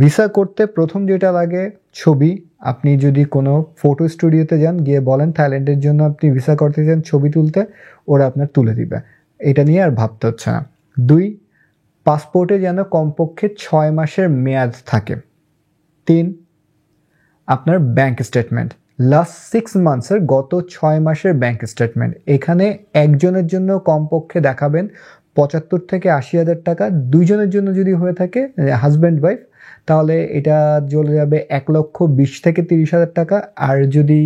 Visa করতে প্রথম যেটা লাগে ছবি। আপনি যদি কোনো ফটো স্টুডিওতে যান, গিয়ে বলেন থাইল্যান্ডের জন্য আপনি ভিসা করতে চান ছবি তুলতে, ওরা আপনার তুলে দিবে, এটা নিয়ে আর ভাবতে হচ্ছে না। 2, পাসপোর্টে যেন কমপক্ষে 6 মাসের মেয়াদ থাকে। 3, আপনার ব্যাংক স্টেটমেন্ট, লাস্ট 6 মান্থসের গত 6 মাসের ব্যাংক স্টেটমেন্ট। এখানে একজনের জন্য কমপক্ষে দেখাবেন 75 থেকে 80,000 টাকা। 2 জনের জন্য যদি হয়ে থাকে, হাজব্যান্ড ওয়াইফ, তাহলে এটা চলে যাবে 1,20,000 থেকে 30,000 টাকা। আর যদি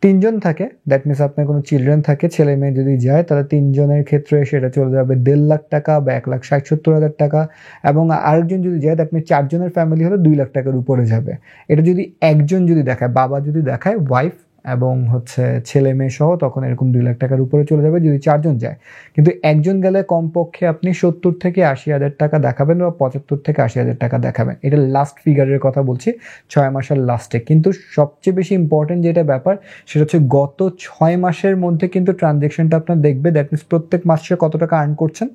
3 জন থাকে, দ্যাট মিনস আপনার কোনো চিলড্রেন থাকে, ছেলে মেয়ে যদি যায়, তাহলে 3 জনের ক্ষেত্রে সেটা চলে যাবে 1.5 লাখ টাকা বা 1,60,70,000 টাকা। এবং আরেকজন যদি যায়, দ্যাট মিনস 4 জনের ফ্যামিলি হলে 2 লাখ টাকার উপরে যাবে। এটা যদি একজন যদি দেখায়, বাবা যদি দেখায়, ওয়াইফ এবং ছেলে মেয়ে সহ, তখন এরকম 2 লাখ টাকার উপরে চলে যাবে যদি 4 জন যায়। কিন্তু একজন গেলে কমপক্ষে আপনি 70 থেকে 80,000 টাকা দেখাবেন বা 75 থেকে 80,000 টাকা দেখাবেন। এটা লাস্ট ফিগারের কথা বলছি, 6 মাসের লাস্টে। কিন্তু সবচেয়ে বেশি ইম্পর্টেন্ট যেটা ব্যাপার, সেটা হচ্ছে গত 6 মাসের মধ্যে কিন্তু ট্রানজ্যাকশনটা আপনার দেখবে। দ্যাট মিনস প্রত্যেক মাসে কত টাকা আর্ন করছেন,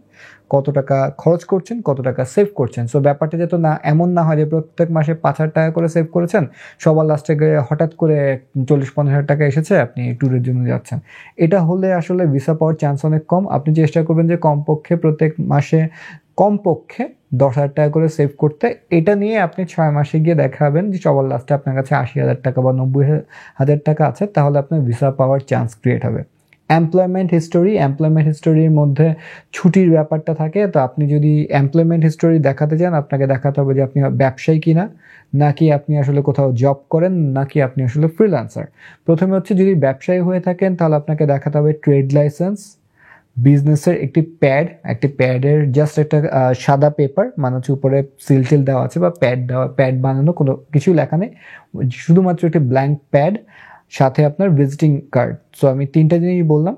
কত টাকা খরচ করছেন, কত টাকা সেভ করছেন। সো ব্যাপারটা যাতে না এমন না হয় যে প্রত্যেক মাসে 5,000 টাকা করে সেভ করেছেন, সবার লাস্টে গিয়ে হঠাৎ করে 40-50,000 টাকা এসেছে, আপনি ট্যুরের জন্য যাচ্ছেন। এটা হলে আসলে ভিসা পাওয়ার চান্স অনেক কম। আপনি চেষ্টা করবেন যে কমপক্ষে প্রত্যেক মাসে কমপক্ষে 10,000 টাকা করে সেভ করতে। এটা নিয়ে আপনি 6 মাসে গিয়ে দেখাবেন যে সবার লাস্টে আপনার কাছে 80,000 টাকা বা 90,000 টাকা আছে, তাহলে আপনার ভিসা পাওয়ার চান্স ক্রিয়েট হবে। এমপ্লয়মেন্ট হিস্টোরির মধ্যে ছুটির ব্যাপারটা থাকে। তো আপনি যদি এমপ্লয়মেন্ট হিস্টোরি দেখাতে চান, আপনাকে দেখাতে হবে যে আপনি ব্যবসায়ী কিনা, নাকি আপনি আসলে কোথাও জব করেন, নাকি আপনি আসলে ফ্রিল্যান্সার। প্রথমে হচ্ছে যদি ব্যবসায়ী হয়ে থাকেন, তাহলে আপনাকে দেখাতে হবে ট্রেড লাইসেন্স, বিজনেসের একটি প্যাডের জাস্ট একটা সাদা পেপার, মানে হচ্ছে উপরে সিল টিল দেওয়া আছে বা প্যাড বানানো, কোনো কিছু লেখা নেই, শুধুমাত্র একটি ব্ল্যাঙ্ক প্যাড, সাথে আপনার ভিজিটিং কার্ড। সো আমি 3টা জিনিস বললাম,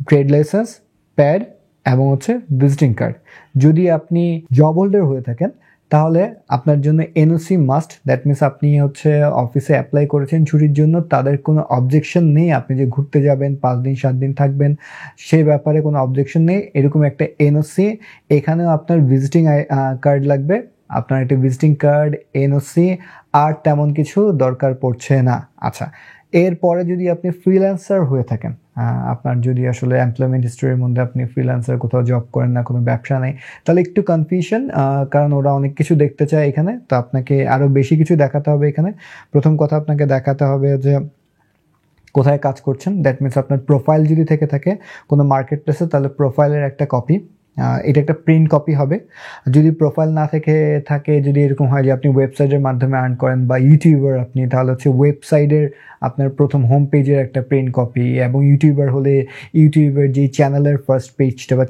ট্রেড লাইসেন্স, প্যাড এবং ভিজিটিং কার্ড। যদি আপনি জব হোল্ডার হয়ে থাকেন, তাহলে আপনার জন্য এনওসি মাস্ট। দ্যাট মিনস আপনি অফিসে অ্যাপ্লাই করেছেন ছুটির জন্য, তাদের কোনো অবজেকশন নেই আপনি যে ঘুরতে যাবেন, 5 দিন 7 দিন থাকবেন, সে ব্যাপারে কোনো অবজেকশন নেই, এরকম একটা এনওসি। এখানেও আপনার ভিজিটিং কার্ড লাগবে, আপনার একটা ভিজিটিং কার্ড, এনওসি, আর তেমন কিছু দরকার পড়ছে না। আচ্ছা, এরপরে যদি আপনি ফ্রিল্যান্সার হয়ে থাকেন, আপনার যদি আসলে এমপ্লয়মেন্ট হিস্টোরির মধ্যে আপনি ফ্রিল্যান্সার, কোথাও জব করেন না, কোনো ব্যবসা নেই, তাহলে একটু কনফিউশন, কারণ ওরা অনেক কিছু দেখতে চায় এখানে। তো আপনাকে আরও বেশি কিছু দেখাতে হবে এখানে। প্রথম কথা, আপনাকে দেখাতে হবে যে কোথায় কাজ করছেন। দ্যাট মিনস আপনার প্রোফাইল যদি থেকে থাকে কোনো মার্কেট প্লেসে, তাহলে প্রোফাইলের একটা কপি, এটা একটা প্রিন্ট কপি হবে। যদি প্রোফাইল না থাকে, যদি এরকম হয় যে আপনি ওয়েবসাইটের মাধ্যমে আর্ন করেন বা ইউটিউবার আপনি, তাহলে ওয়েবসাইটের আপনার প্রথম হোম পেজের একটা প্রিন্ট কপি। এবং ইউটিউবার হলে ইউটিউবের যে চ্যানেলের ফার্স্ট পেজটা বা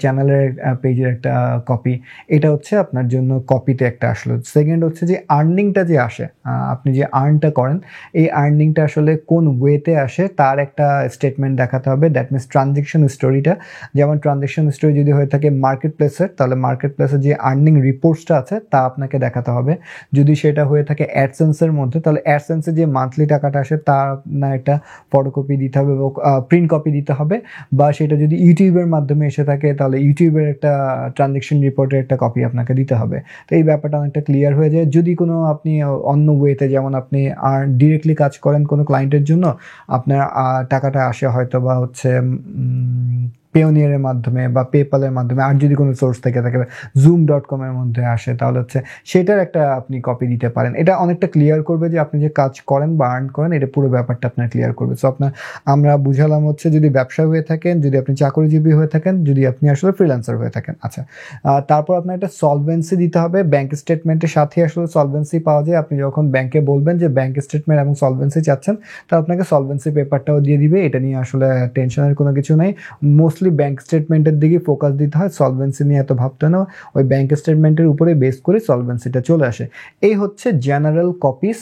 চ্যানেলের পেজের একটা কপি। এটা আপনার জন্য কপিতে একটা আসলো। সেকেন্ড যে আর্নিংটা যে আসে, আপনি যে আর্নটা করেন, এই আর্নিংটা আসলে কোন ওয়েতে আসে তার একটা স্টেটমেন্ট দেখাতে হবে। দ্যাট মিনস ট্রানজ্যাকশন স্টোরিটা, যেমন ট্রানজ্যাকশন স্টোরি যদি হয়ে থাকে মার্কেট প্লেসের, তাহলে মার্কেট প্লেসের যে আর্নিং রিপোর্টসটা আছে তা আপনাকে দেখাতে হবে। যদি সেটা হয়ে থাকে অ্যাডসেন্সের মধ্যে, তাহলে অ্যাডসেন্সে যে মান্থলি টাকাটা আসে তার না একটা ফটোকপি দিতে হবে বা প্রিন্ট কপি দিতে হবে। বা সেটা যদি ইউটিউবের মাধ্যমে এসে থাকে, তাহলে ইউটিউবের একটা ট্রানজ্যাকশন রিপোর্টের একটা কপি আপনাকে দিতে হবে। তো এই ব্যাপারটা অনেকটা ক্লিয়ার হয়ে যায়। যদি কোনো আপনি অন্য ওয়েতে, যেমন আপনি ডিরেক্টলি কাজ করেন কোনো ক্লায়েন্টের জন্য, আপনার টাকাটা আসে হয়তো বা পেওনিয়ারের মাধ্যমে বা পেপালের মাধ্যমে, আর যদি কোনো সোর্স থেকে থাকে zoom.com এর মধ্যে আসে, তাহলে সেটার একটা আপনি কপি দিতে পারেন। এটা অনেকটা ক্লিয়ার করবে যে আপনি যে কাজ করেন বা আর্ন করেন, এটা পুরো ব্যাপারটা আপনার ক্লিয়ার করবে। সো আমরা বুঝালাম যদি ব্যবসা হয়ে থাকেন, যদি আপনি চাকরিজীবী হয়ে থাকেন, যদি আপনি আসলে ফ্রিল্যান্সার হয়ে থাকেন। আচ্ছা, তারপর আপনার একটা সলভেন্সি দিতে হবে। ব্যাংক স্টেটমেন্টের সাথে আসলে সলভেন্সি পাওয়া যায়। আপনি যখন ব্যাংকে বলবেন যে ব্যাংক স্টেটমেন্ট এবং সলভেন্সি চাচ্ছেন, তা আপনাকে সলভেন্সি পেপারটাও দিয়ে দিবে। এটা নিয়ে আসলে টেনশনের কোনো কিছু নেই। মোস্টলি ব্যাংক স্টেটমেন্টের দিকে ফোকাস দিতে হয়, সলভেন্সি নিয়ে এত ভাবতে না। ওই ব্যাংক স্টেটমেন্টের উপরে বেস করে সলভেন্সিটা চলে আসে। এই জেনারেল কপিস।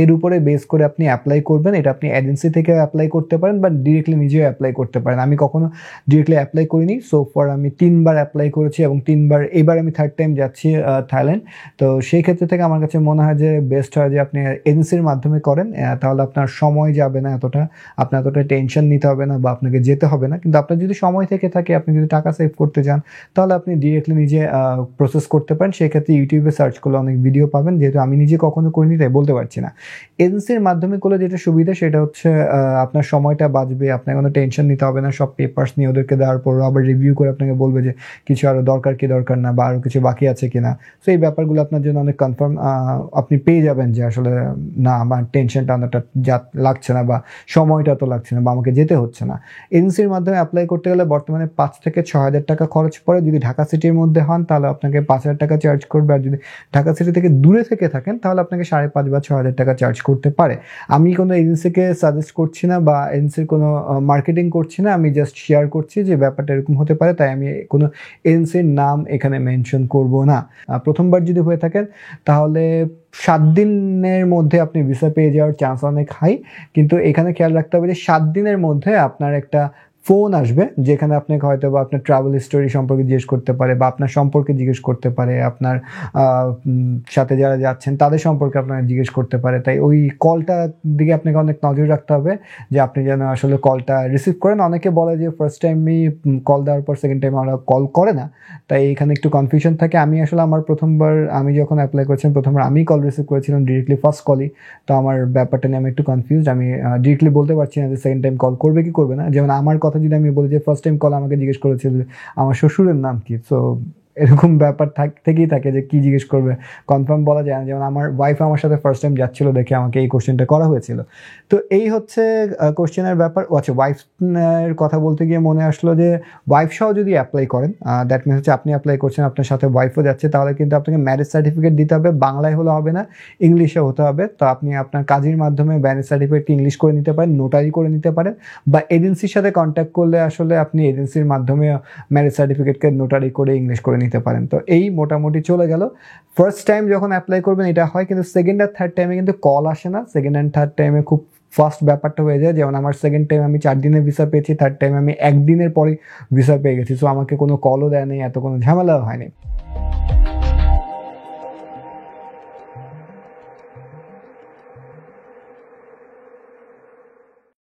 এর উপরে বেস করে আপনি অ্যাপ্লাই করবেন। এটা আপনি এজেন্সি থেকে অ্যাপ্লাই করতে পারেন বা ডিরেক্টলি নিজেও অ্যাপ্লাই করতে পারেন। আমি কখনো ডিরেক্টলি অ্যাপ্লাই করিনি। সো ফার আমি 3বার অ্যাপ্লাই করেছি এবং 3বার, এবার আমি 3rd টাইম যাচ্ছি থাইল্যান্ড। তো সেই ক্ষেত্রে থেকে আমার কাছে মনে হয় যে বেস্ট হয় যে আপনি এজেন্সির মাধ্যমে করেন। তাহলে আপনার সময় যাবে না এতটা, আপনার এতটা টেনশন নিতে হবে না বা আপনাকে যেতে হবে না। কিন্তু আপনার যদি সময় থেকে থাকে, আপনি যদি টাকা সেভ করতে চান, তাহলে আপনি ডিরেক্টলি নিজে প্রসেস করতে পারেন। সেক্ষেত্রে ইউটিউবে সার্চ করলে অনেক ভিডিও পাবেন, যেহেতু আমি নিজে কখনো করিনি তাই বলতে পারছি না। এজেন্সির মাধ্যমে করলে যেটা সুবিধা সেটা হচ্ছে আপনার সময়টা বাঁচবে, আপনার কোনো টেনশন নিতে হবে না। সব পেপারস নিয়ে ওদেরকে দেওয়ার পর আবার রিভিউ করে আপনাকে বলবে যে কিছু আরও দরকার কি দরকার না, বা আরও কিছু বাকি আছে কিনা। সো এই ব্যাপারগুলো আপনার জন্য অনেক কনফার্ম আপনি পেয়ে যাবেন যে আসলে না আমার টেনশনটা অনেকটা লাগছে না, বা সময়টা তো লাগছে না, বা আমাকে যেতে হচ্ছে না। এজেন্সির মাধ্যমে অ্যাপ্লাই করতে গেলে বর্তমানে 5 থেকে 6,000 টাকা খরচ পড়ে। যদি ঢাকা সিটির মধ্যে হন তাহলে আপনাকে 5,000 টাকা চার্জ করবে, আর যদি ঢাকা সিটি থেকে দূরে থেকে থাকেন তাহলে আপনাকে 5,500 বা 6,000 টাকা চার্জ করতে পারে। আমি কোনো এজেন্সিকে সাজেস্ট করছি না বা এজেন্সির কোনো মার্কেটিং করছি না, আমি জাস্ট শেয়ার করছি যে ব্যাপারটা এরকম হতে পারে, তাই আমি কোনো এজেন্সির নাম এখানে মেনশন করব না। প্রথমবার যদি হয়ে থাকেন তাহলে 7 দিনের মধ্যে আপনি ভিসা পেয়ে যাওয়ার চান্স অনেক হাই। কিন্তু এখানে খেয়াল রাখতে হবে যে 7 দিনের মধ্যে আপনার একটা ফোন আসবে, যেখানে আপনাকে হয়তো বা আপনার ট্রাভেল হিস্টোরি সম্পর্কে জিজ্ঞেস করতে পারে, বা আপনার সম্পর্কে জিজ্ঞেস করতে পারে, আপনার সাথে যারা যাচ্ছেন তাদের সম্পর্কে আপনাকে জিজ্ঞেস করতে পারে। তাই ওই কলটার দিকে আপনাকে অনেক নজর রাখতে হবে যে আপনি যেন আসলে কলটা রিসিভ করেন। অনেকে বলে যে ফার্স্ট টাইমই কল দেওয়ার পর সেকেন্ড টাইম ওরা কল করে না, তাই এখানে একটু কনফিউশন থাকে। আমি আসলে আমার প্রথমবার আমি যখন অ্যাপ্লাই করেছিলাম প্রথমবার আমি কল রিসিভ করেছিলাম ডিরেক্টলি ফার্স্ট কলই। তো আমার ব্যাপারটা নিয়ে আমি একটু কনফিউজড, আমি ডিরেক্টলি বলতে পারছি না যে সেকেন্ড টাইম কল করবে কি করবে না। যেমন আমার কথা যদি আমি বলি যে ফার্স্ট টাইম কল আমাকে জিজ্ঞেস করেছিল আমার শ্বশুরের নাম কি, সো এরকম ব্যাপার থেকেই থাকে যে কি জিজ্ঞেস করবে, কনফার্ম বলা যায় না। যেমন আমার ওয়াইফ আমার সাথে ফার্স্ট টাইম যাচ্ছিল দেখে আমাকে এই কোশ্চেনটা করা হয়েছিল। তো এই হচ্ছে কোশ্চেনের ব্যাপার। আচ্ছা, ওয়াইফের কথা বলতে গিয়ে মনে আসলো যে ওয়াইফ সহ যদি অ্যাপ্লাই করেন, দ্যাট মিনস হচ্ছে আপনি অ্যাপ্লাই করছেন আপনার সাথে ওয়াইফও যাচ্ছে, তাহলে কিন্তু আপনাকে ম্যারেজ সার্টিফিকেট দিতে হবে। বাংলায় হলে হবে না, ইংলিশে হতে হবে। তো আপনি আপনার কাজের মাধ্যমে ম্যারেজ সার্টিফিকেটকে ইংলিশ করে নিতে পারেন, নোটারি করে নিতে পারেন, বা এজেন্সির সাথে কন্ট্যাক্ট করলে আসলে আপনি এজেন্সির মাধ্যমে ম্যারেজ সার্টিফিকেটকে নোটারি করে ইংলিশ করে নিতে পারেন। তো এই মোটামুটি চলে গেল। ফার্স্ট টাইম যখন অ্যাপ্লাই করবেন এটা হয়, কিন্তু সেকেন্ড আর থার্ড টাইমে কিন্তু কল আসে না। সেকেন্ড অ্যান্ড থার্ড টাইমে খুব ফার্স্ট ব্যাপারটা হয়ে যায়। যেমন আমার সেকেন্ড টাইম আমি 4 দিনের ভিসা পেয়েছি, থার্ড টাইম আমি 1 দিনের পরে ভিসা পেয়ে গেছি। সো আমাকে কোনো কলও দেয় নেই, এত কোনো ঝামেলাও হয়নি।